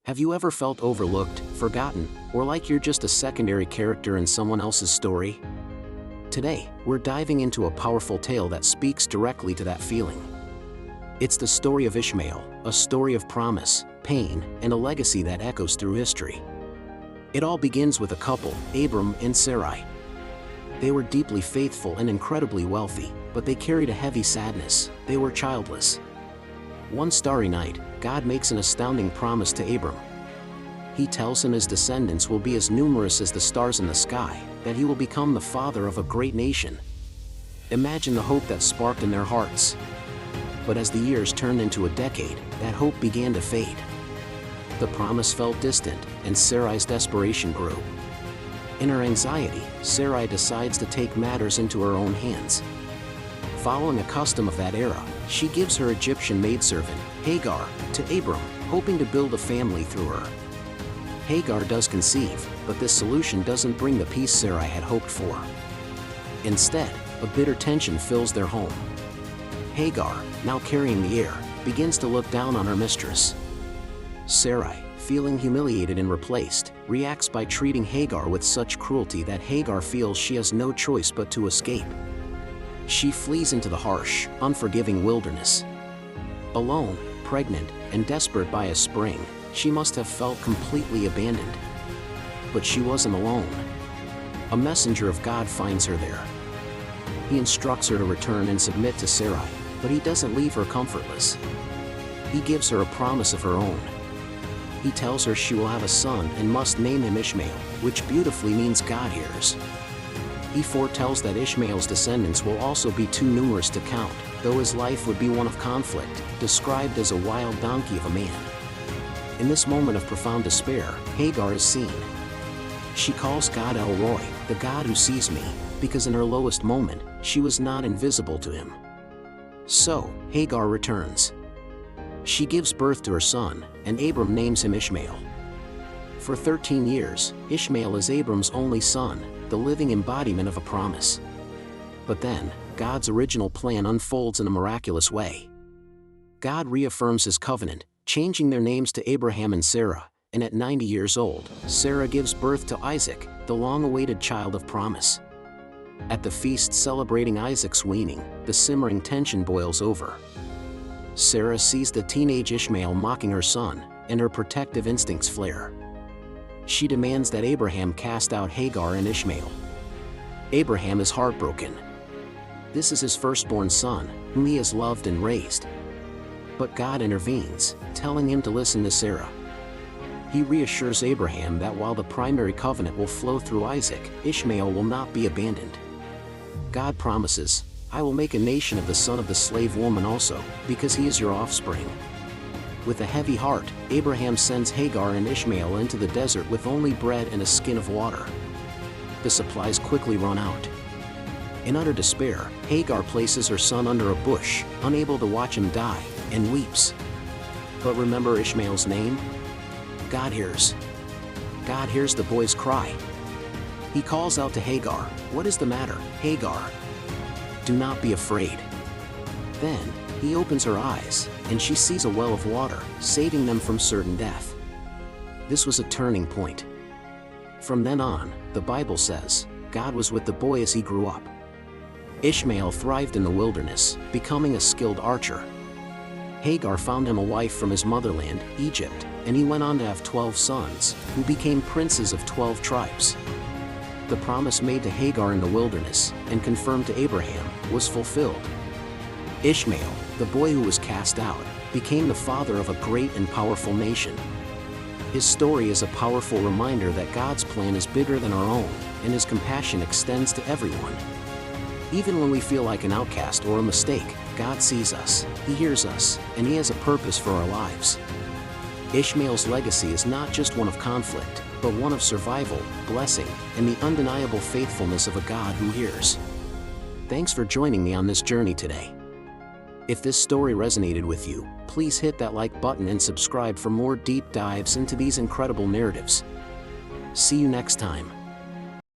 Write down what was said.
Have you ever felt overlooked, forgotten, or like you're just a secondary character in someone else's story? Today, we're diving into a powerful tale that speaks directly to that feeling. It's the story of Ishmael, a story of promise, pain, and a legacy that echoes through history. It all begins with a couple, Abram and Sarai. They were deeply faithful and incredibly wealthy, but they carried a heavy sadness. They were childless. One starry night, God makes an astounding promise to Abram. He tells him his descendants will be as numerous as the stars in the sky, that he will become the father of a great nation. Imagine the hope that sparked in their hearts. But as the years turned into a decade, that hope began to fade. The promise felt distant, and Sarai's desperation grew. In her anxiety, Sarai decides to take matters into her own hands. Following a custom of that era, she gives her Egyptian maidservant, Hagar, to Abram, hoping to build a family through her. Hagar does conceive, but this solution doesn't bring the peace Sarai had hoped for. Instead, a bitter tension fills their home. Hagar, now carrying the heir, begins to look down on her mistress. Sarai, feeling humiliated and replaced, reacts by treating Hagar with such cruelty that Hagar feels she has no choice but to escape. She flees into the harsh, unforgiving wilderness. Alone, pregnant, and desperate by a spring, she must have felt completely abandoned. But she wasn't alone. A messenger of God finds her there. He instructs her to return and submit to Sarai, but he doesn't leave her comfortless. He gives her a promise of her own. He tells her she will have a son and must name him Ishmael, which beautifully means God hears. He foretells that Ishmael's descendants will also be too numerous to count, though his life would be one of conflict, described as a wild donkey of a man. In this moment of profound despair, Hagar is seen. She calls God El Roi, the God who sees me, because in her lowest moment, she was not invisible to him. So, Hagar returns. She gives birth to her son, and Abram names him Ishmael. For 13 years, Ishmael is Abram's only son, the living embodiment of a promise. But then, God's original plan unfolds in a miraculous way. God reaffirms his covenant, changing their names to Abraham and Sarah, and at 90 years old, Sarah gives birth to Isaac, the long-awaited child of promise. At the feast celebrating Isaac's weaning, the simmering tension boils over. Sarah sees the teenage Ishmael mocking her son, and her protective instincts flare. She demands that Abraham cast out Hagar and Ishmael. Abraham is heartbroken. This is his firstborn son, whom he has loved and raised. But God intervenes, telling him to listen to Sarah. He reassures Abraham that while the primary covenant will flow through Isaac, Ishmael will not be abandoned. God promises, "I will make a nation of the son of the slave woman also, because he is your offspring." With a heavy heart, Abraham sends Hagar and Ishmael into the desert with only bread and a skin of water. The supplies quickly run out. In utter despair, Hagar places her son under a bush, unable to watch him die, and weeps. But remember Ishmael's name? God hears. God hears the boy's cry. He calls out to Hagar, "What is the matter, Hagar? Do not be afraid." Then, he opens her eyes, and she sees a well of water, saving them from certain death. This was a turning point. From then on, the Bible says, God was with the boy as he grew up. Ishmael thrived in the wilderness, becoming a skilled archer. Hagar found him a wife from his motherland, Egypt, and he went on to have 12 sons, who became princes of 12 tribes. The promise made to Hagar in the wilderness, and confirmed to Abraham, was fulfilled. Ishmael, the boy who was cast out, became the father of a great and powerful nation. His story is a powerful reminder that God's plan is bigger than our own, and his compassion extends to everyone. Even when we feel like an outcast or a mistake, God sees us, he hears us, and he has a purpose for our lives. Ishmael's legacy is not just one of conflict, but one of survival, blessing, and the undeniable faithfulness of a God who hears. Thanks for joining me on this journey today. If this story resonated with you, please hit that like button and subscribe for more deep dives into these incredible narratives. See you next time.